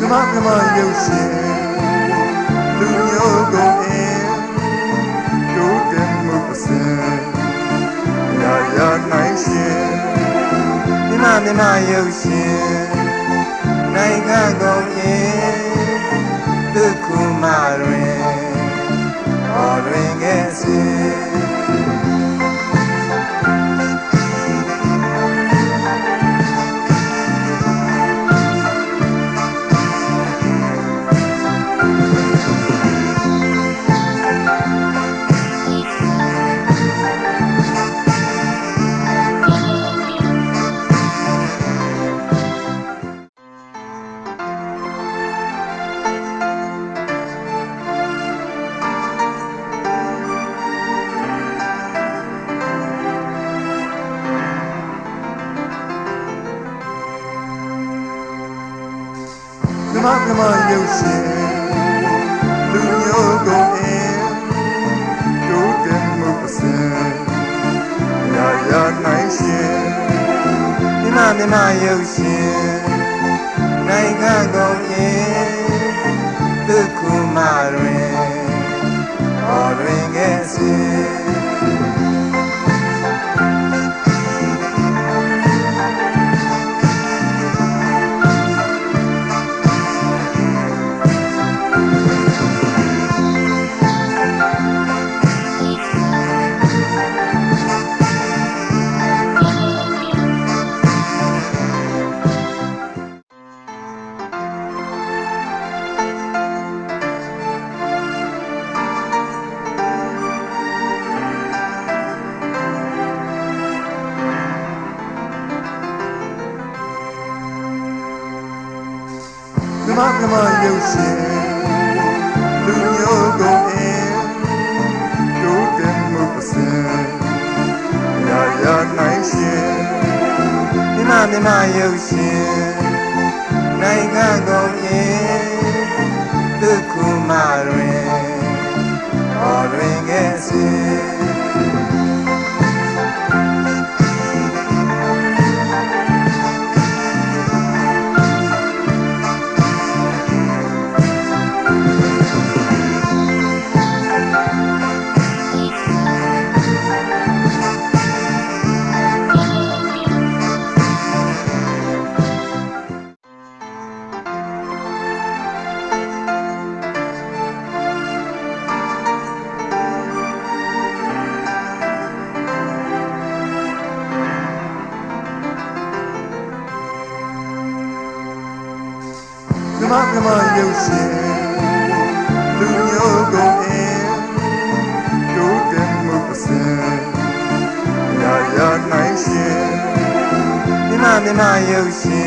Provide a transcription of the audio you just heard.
မြန်မာရုပ်ရှင်လူမျိုးကုန်အင်းတိုးတက်မှုအစဉ်ရာနိုင်ရှင်မြန်မာရုပ်ရှင်နိုင်ငံကုန်အင်းဒုက္ခမတွင်အော်တွင်ကဲ့စေမြန်မာရုပ်ရှင်လူမျိုးကုန်အင်းတိုးတက်မှုအစဉ်ရာနိုင်ရှင်မြန်မာရုပ်ရှင်နိုင်ငံကုန်အင်းဒုက္ခမတွင်အော်တွင်ကဲ့စေမြန်မာရုပ်ရှင်လူမျိုးကုန်အင်းတိုးတက်မှုအစဉ်ရာနိုင်ရှင်မြန်မာရုပ်ရှင်နိုင်ငံကုန်အင်းဒုက္ခမတွင်အော်တွင်ကဲ့စေမြန်မာရုပ်ရှင်လူမျိုးကုန်အင်းတိုးတက်မှုအစဉ်ရာနိုင်ရှင်မြန်မာရုပ်ရှင်